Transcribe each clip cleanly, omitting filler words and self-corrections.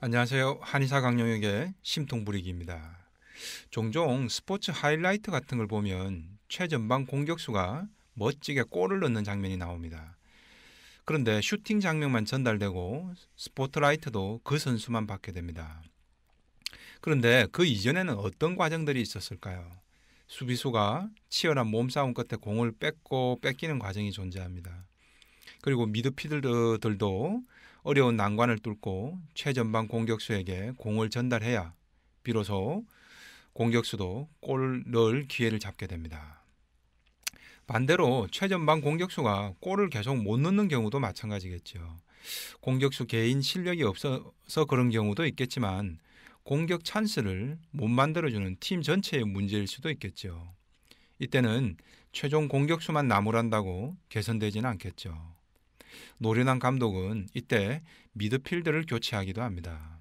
안녕하세요. 한의사 강용혁의 심통부리기입니다. 종종 스포츠 하이라이트 같은 걸 보면 최전방 공격수가 멋지게 골을 넣는 장면이 나옵니다. 그런데 슈팅 장면만 전달되고 스포트라이트도 그 선수만 받게 됩니다. 그런데 그 이전에는 어떤 과정들이 있었을까요? 수비수가 치열한 몸싸움 끝에 공을 뺏고 뺏기는 과정이 존재합니다. 그리고 미드필더들도 어려운 난관을 뚫고 최전방 공격수에게 공을 전달해야 비로소 공격수도 골을 넣을 기회를 잡게 됩니다. 반대로 최전방 공격수가 골을 계속 못 넣는 경우도 마찬가지겠죠. 공격수 개인 실력이 없어서 그런 경우도 있겠지만 공격 찬스를 못 만들어주는 팀 전체의 문제일 수도 있겠죠. 이때는 최종 공격수만 나무란다고 개선되지는 않겠죠. 노련한 감독은 이때 미드필더를 교체하기도 합니다.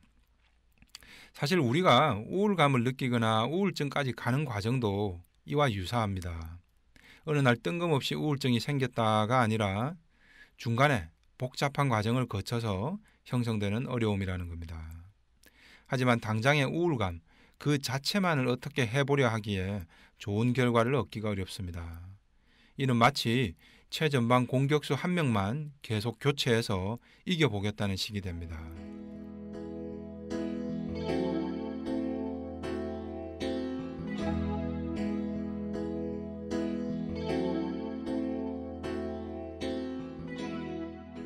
사실 우리가 우울감을 느끼거나 우울증까지 가는 과정도 이와 유사합니다. 어느 날 뜬금없이 우울증이 생겼다가 아니라 중간에 복잡한 과정을 거쳐서 형성되는 어려움이라는 겁니다. 하지만 당장의 우울감 그 자체만을 어떻게 해보려 하기에 좋은 결과를 얻기가 어렵습니다. 이는 마치 최전방 공격수 한 명만 계속 교체해서 이겨보겠다는 식이 됩니다.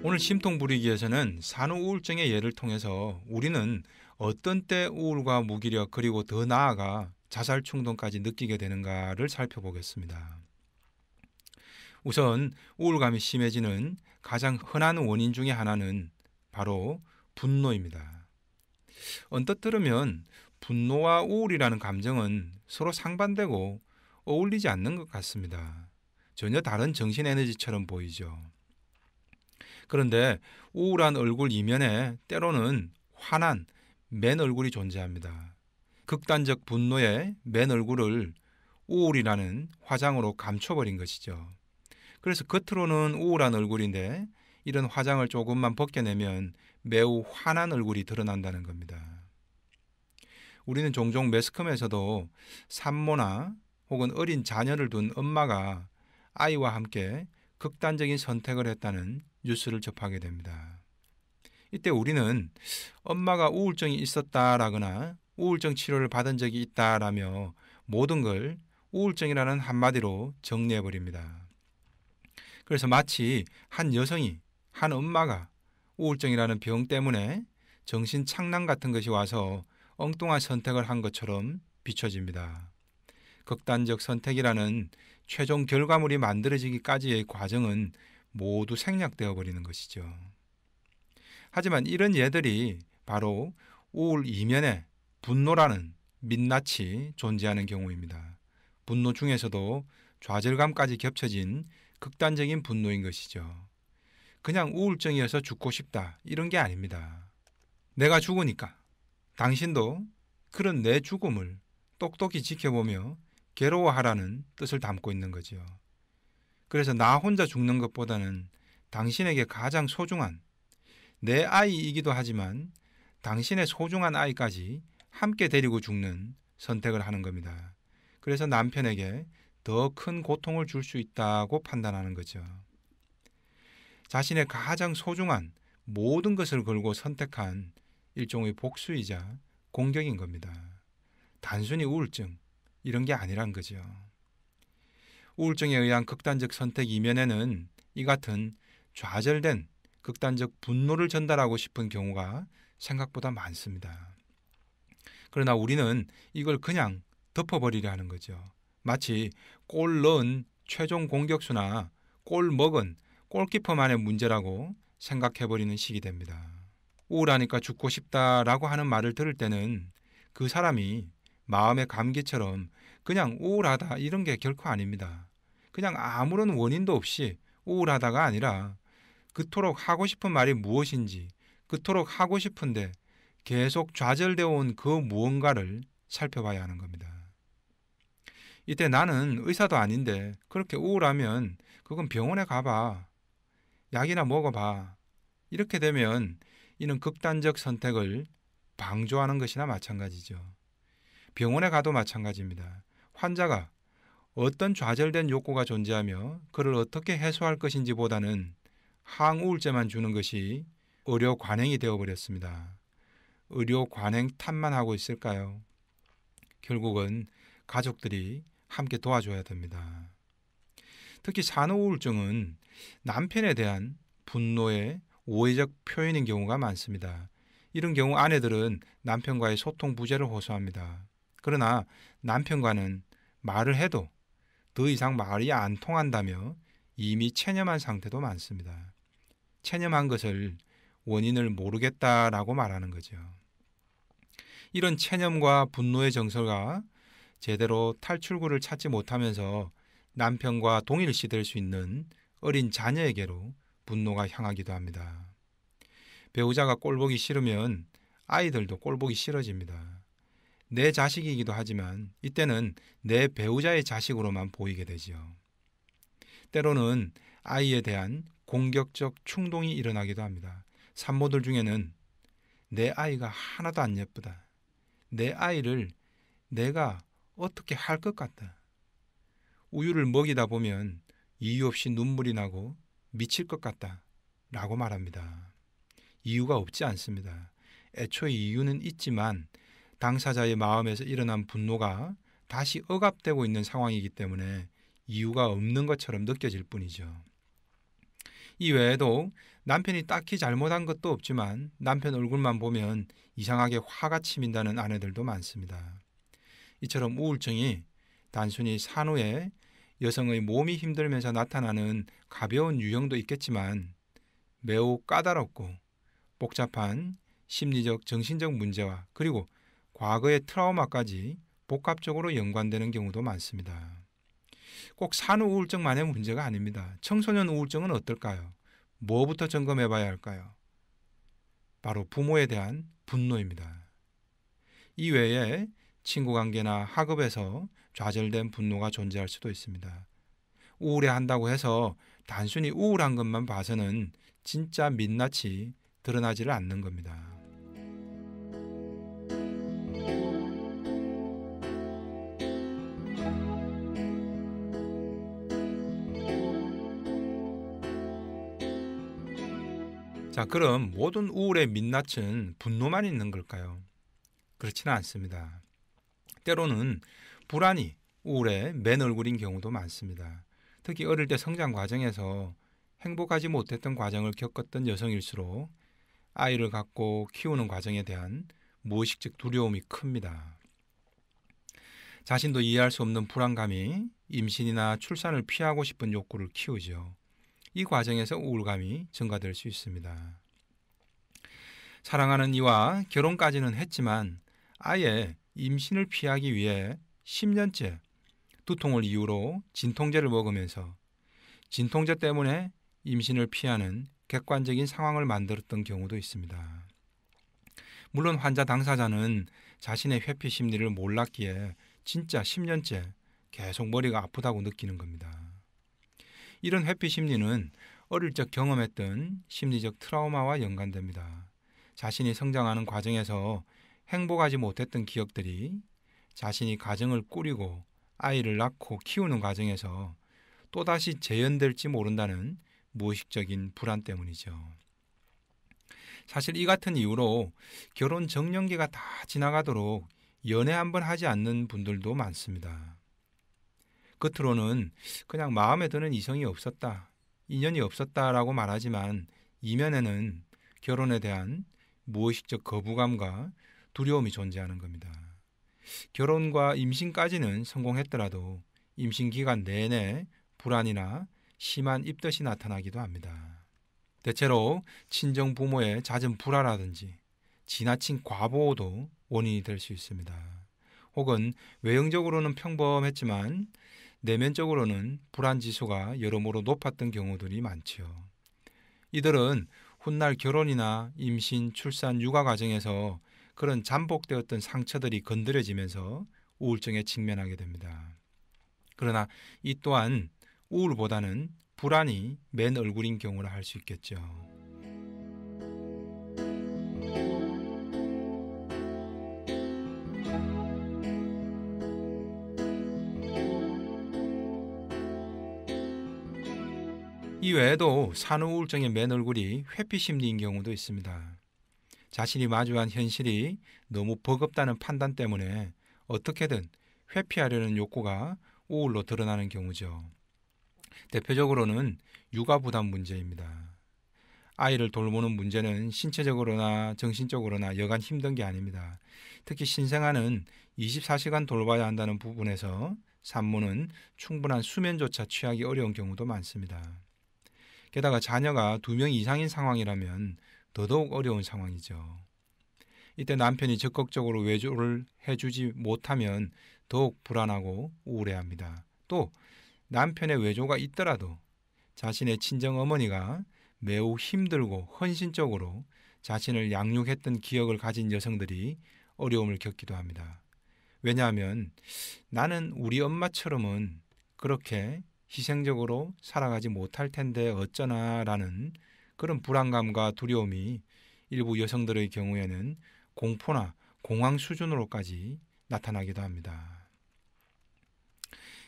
오늘 심통부리기에서는 산후우울증의 예를 통해서 우리는 어떤 때 우울과 무기력 그리고 더 나아가 자살 충동까지 느끼게 되는가를 살펴보겠습니다. 우선 우울감이 심해지는 가장 흔한 원인 중에 하나는 바로 분노입니다. 언뜻 들으면 분노와 우울이라는 감정은 서로 상반되고 어울리지 않는 것 같습니다. 전혀 다른 정신 에너지처럼 보이죠. 그런데 우울한 얼굴 이면에 때로는 환한 맨 얼굴이 존재합니다. 극단적 분노의 맨 얼굴을 우울이라는 화장으로 감춰버린 것이죠. 그래서 겉으로는 우울한 얼굴인데 이런 화장을 조금만 벗겨내면 매우 환한 얼굴이 드러난다는 겁니다. 우리는 종종 매스컴에서도 산모나 혹은 어린 자녀를 둔 엄마가 아이와 함께 극단적인 선택을 했다는 뉴스를 접하게 됩니다. 이때 우리는 엄마가 우울증이 있었다라거나 우울증 치료를 받은 적이 있다라며 모든 걸 우울증이라는 한마디로 정리해버립니다. 그래서 마치 한 여성이, 한 엄마가 우울증이라는 병 때문에 정신 착란 같은 것이 와서 엉뚱한 선택을 한 것처럼 비춰집니다. 극단적 선택이라는 최종 결과물이 만들어지기까지의 과정은 모두 생략되어 버리는 것이죠. 하지만 이런 예들이 바로 우울 이면에 분노라는 민낯이 존재하는 경우입니다. 분노 중에서도 좌절감까지 겹쳐진 극단적인 분노인 것이죠. 그냥 우울증이어서 죽고 싶다 이런 게 아닙니다. 내가 죽으니까 당신도 그런 내 죽음을 똑똑히 지켜보며 괴로워하라는 뜻을 담고 있는 거죠. 그래서 나 혼자 죽는 것보다는 당신에게 가장 소중한 내 아이이기도 하지만 당신의 소중한 아이까지 함께 데리고 죽는 선택을 하는 겁니다. 그래서 남편에게 더 큰 고통을 줄 수 있다고 판단하는 거죠. 자신의 가장 소중한 모든 것을 걸고 선택한 일종의 복수이자 공격인 겁니다. 단순히 우울증 이런 게 아니란 거죠. 우울증에 의한 극단적 선택 이면에는 이 같은 좌절된 극단적 분노를 전달하고 싶은 경우가 생각보다 많습니다. 그러나 우리는 이걸 그냥 덮어버리려 하는 거죠. 마치 골 넣은 최종 공격수나 골 먹은 골키퍼만의 문제라고 생각해버리는 식이 됩니다. 우울하니까 죽고 싶다라고 하는 말을 들을 때는 그 사람이 마음의 감기처럼 그냥 우울하다 이런 게 결코 아닙니다. 그냥 아무런 원인도 없이 우울하다가 아니라 그토록 하고 싶은 말이 무엇인지, 그토록 하고 싶은데 계속 좌절되어 온 그 무언가를 살펴봐야 하는 겁니다. 이때 나는 의사도 아닌데 그렇게 우울하면 그건 병원에 가봐. 약이나 먹어봐. 이렇게 되면 이는 극단적 선택을 방조하는 것이나 마찬가지죠. 병원에 가도 마찬가지입니다. 환자가 어떤 좌절된 욕구가 존재하며 그를 어떻게 해소할 것인지 보다는 항우울제만 주는 것이 의료 관행이 되어버렸습니다. 의료 관행 탓만 하고 있을까요? 결국은 가족들이 함께 도와줘야 됩니다. 특히 산후우울증은 남편에 대한 분노의 오해적 표현인 경우가 많습니다. 이런 경우 아내들은 남편과의 소통 부재를 호소합니다. 그러나 남편과는 말을 해도 더 이상 말이 안 통한다며 이미 체념한 상태도 많습니다. 체념한 것을 원인을 모르겠다라고 말하는 거죠. 이런 체념과 분노의 정서가 제대로 탈출구를 찾지 못하면서 남편과 동일시될 수 있는 어린 자녀에게로 분노가 향하기도 합니다. 배우자가 꼴보기 싫으면 아이들도 꼴보기 싫어집니다. 내 자식이기도 하지만 이때는 내 배우자의 자식으로만 보이게 되지요. 때로는 아이에 대한 공격적 충동이 일어나기도 합니다. 산모들 중에는 내 아이가 하나도 안 예쁘다. 내 아이를 내가 어떻게 할 것 같다. 우유를 먹이다 보면 이유 없이 눈물이 나고 미칠 것 같다 라고 말합니다. 이유가 없지 않습니다. 애초에 이유는 있지만 당사자의 마음에서 일어난 분노가 다시 억압되고 있는 상황이기 때문에 이유가 없는 것처럼 느껴질 뿐이죠. 이 외에도 남편이 딱히 잘못한 것도 없지만 남편 얼굴만 보면 이상하게 화가 치민다는 아내들도 많습니다. 이처럼 우울증이 단순히 산후에 여성의 몸이 힘들면서 나타나는 가벼운 유형도 있겠지만 매우 까다롭고 복잡한 심리적, 정신적 문제와 그리고 과거의 트라우마까지 복합적으로 연관되는 경우도 많습니다. 꼭 산후 우울증만의 문제가 아닙니다. 청소년 우울증은 어떨까요? 뭐부터 점검해 봐야 할까요? 바로 부모에 대한 분노입니다. 이 외에 친구 관계나 학업에서 좌절된 분노가 존재할 수도 있습니다. 우울해한다고 해서 단순히 우울한 것만 봐서는 진짜 민낯이 드러나지를 않는 겁니다. 자, 그럼 모든 우울의 민낯은 분노만 있는 걸까요? 그렇지는 않습니다. 때로는 불안이 우울의 맨 얼굴인 경우도 많습니다. 특히 어릴 때 성장 과정에서 행복하지 못했던 과정을 겪었던 여성일수록 아이를 갖고 키우는 과정에 대한 무의식적 두려움이 큽니다. 자신도 이해할 수 없는 불안감이 임신이나 출산을 피하고 싶은 욕구를 키우죠. 이 과정에서 우울감이 증가될 수 있습니다. 사랑하는 이와 결혼까지는 했지만 아예 임신을 피하기 위해 10년째 두통을 이유로 진통제를 먹으면서 진통제 때문에 임신을 피하는 객관적인 상황을 만들었던 경우도 있습니다. 물론 환자 당사자는 자신의 회피 심리를 몰랐기에 진짜 10년째 계속 머리가 아프다고 느끼는 겁니다. 이런 회피 심리는 어릴 적 경험했던 심리적 트라우마와 연관됩니다. 자신이 성장하는 과정에서 행복하지 못했던 기억들이 자신이 가정을 꾸리고 아이를 낳고 키우는 과정에서 또다시 재현될지 모른다는 무의식적인 불안 때문이죠. 사실 이 같은 이유로 결혼 정년기가 다 지나가도록 연애 한번 하지 않는 분들도 많습니다. 겉으로는 그냥 마음에 드는 이성이 없었다, 인연이 없었다라고 말하지만 이면에는 결혼에 대한 무의식적 거부감과 두려움이 존재하는 겁니다. 결혼과 임신까지는 성공했더라도 임신 기간 내내 불안이나 심한 입덧이 나타나기도 합니다. 대체로 친정 부모의 잦은 불화라든지 지나친 과보호도 원인이 될 수 있습니다. 혹은 외형적으로는 평범했지만 내면적으로는 불안 지수가 여러모로 높았던 경우들이 많지요. 이들은 훗날 결혼이나 임신, 출산, 육아 과정에서 그런 잠복되었던 상처들이 건드려지면서 우울증에 직면하게 됩니다. 그러나 이 또한 우울보다는 불안이 맨 얼굴인 경우라 할 수 있겠죠. 이 외에도 산후우울증의 맨 얼굴이 회피심리인 경우도 있습니다. 자신이 마주한 현실이 너무 버겁다는 판단 때문에 어떻게든 회피하려는 욕구가 우울로 드러나는 경우죠. 대표적으로는 육아 부담 문제입니다. 아이를 돌보는 문제는 신체적으로나 정신적으로나 여간 힘든 게 아닙니다. 특히 신생아는 24시간 돌봐야 한다는 부분에서 산모는 충분한 수면조차 취하기 어려운 경우도 많습니다. 게다가 자녀가 2명 이상인 상황이라면 더더욱 어려운 상황이죠. 이때 남편이 적극적으로 외조를 해주지 못하면 더욱 불안하고 우울해합니다. 또 남편의 외조가 있더라도 자신의 친정어머니가 매우 힘들고 헌신적으로 자신을 양육했던 기억을 가진 여성들이 어려움을 겪기도 합니다. 왜냐하면 나는 우리 엄마처럼은 그렇게 희생적으로 살아가지 못할 텐데 어쩌나 라는 그런 불안감과 두려움이 일부 여성들의 경우에는 공포나 공황 수준으로까지 나타나기도 합니다.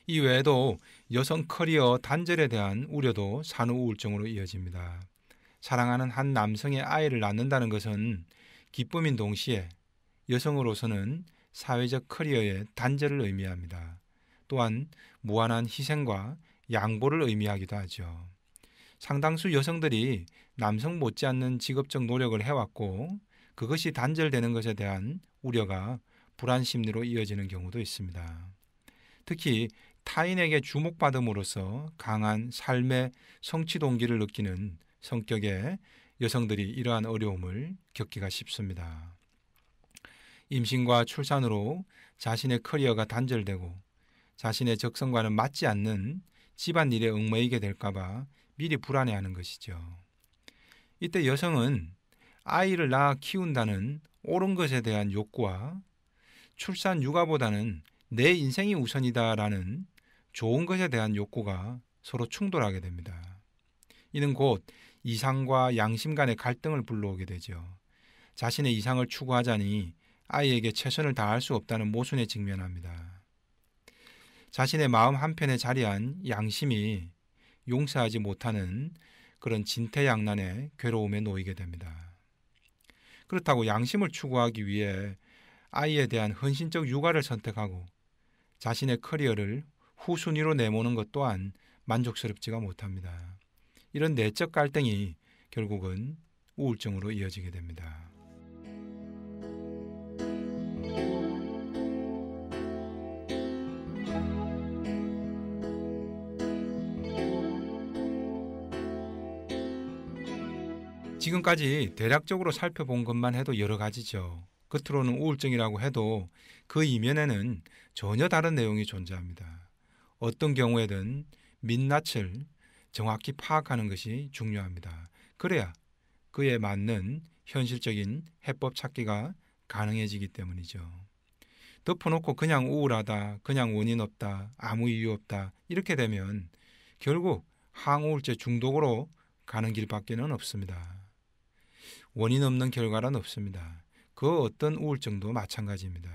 이 외에도 여성 커리어 단절에 대한 우려도 산후우울증으로 이어집니다. 사랑하는 한 남성의 아이를 낳는다는 것은 기쁨인 동시에 여성으로서는 사회적 커리어의 단절을 의미합니다. 또한 무한한 희생과 양보를 의미하기도 하죠. 상당수 여성들이 남성 못지않는 직업적 노력을 해왔고 그것이 단절되는 것에 대한 우려가 불안 심리로 이어지는 경우도 있습니다. 특히 타인에게 주목받음으로써 강한 삶의 성취 동기를 느끼는 성격의 여성들이 이러한 어려움을 겪기가 쉽습니다. 임신과 출산으로 자신의 커리어가 단절되고 자신의 적성과는 맞지 않는 집안일에 얽매이게 될까봐 미리 불안해하는 것이죠. 이때 여성은 아이를 낳아 키운다는 옳은 것에 대한 욕구와 출산 육아보다는 내 인생이 우선이다라는 좋은 것에 대한 욕구가 서로 충돌하게 됩니다. 이는 곧 이상과 양심 간의 갈등을 불러오게 되죠. 자신의 이상을 추구하자니 아이에게 최선을 다할 수 없다는 모순에 직면합니다. 자신의 마음 한편에 자리한 양심이 용서하지 못하는 그런 진퇴양난의 괴로움에 놓이게 됩니다. 그렇다고 양심을 추구하기 위해 아이에 대한 헌신적 육아를 선택하고 자신의 커리어를 후순위로 내모는 것 또한 만족스럽지가 못합니다. 이런 내적 갈등이 결국은 우울증으로 이어지게 됩니다. 지금까지 대략적으로 살펴본 것만 해도 여러 가지죠. 겉으로는 우울증이라고 해도 그 이면에는 전혀 다른 내용이 존재합니다. 어떤 경우에든 민낯을 정확히 파악하는 것이 중요합니다. 그래야 그에 맞는 현실적인 해법 찾기가 가능해지기 때문이죠. 덮어놓고 그냥 우울하다, 그냥 원인 없다, 아무 이유 없다 이렇게 되면 결국 항우울제 중독으로 가는 길밖에는 없습니다. 원인 없는 결과란 없습니다. 그 어떤 우울증도 마찬가지입니다.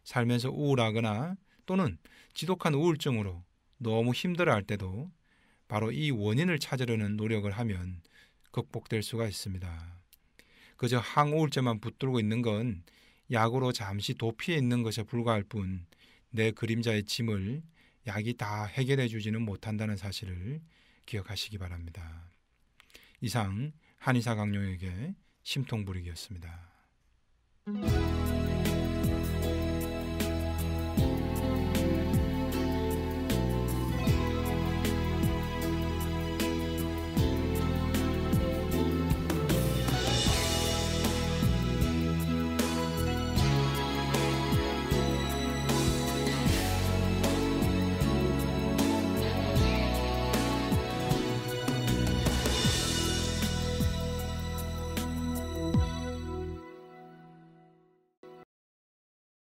살면서 우울하거나 또는 지독한 우울증으로 너무 힘들어할 때도 바로 이 원인을 찾으려는 노력을 하면 극복될 수가 있습니다. 그저 항우울제만 붙들고 있는 건 약으로 잠시 도피해 있는 것에 불과할 뿐 내 그림자의 짐을 약이 다 해결해 주지는 못한다는 사실을 기억하시기 바랍니다. 이상 한의사 강용에게 심통부리기였습니다.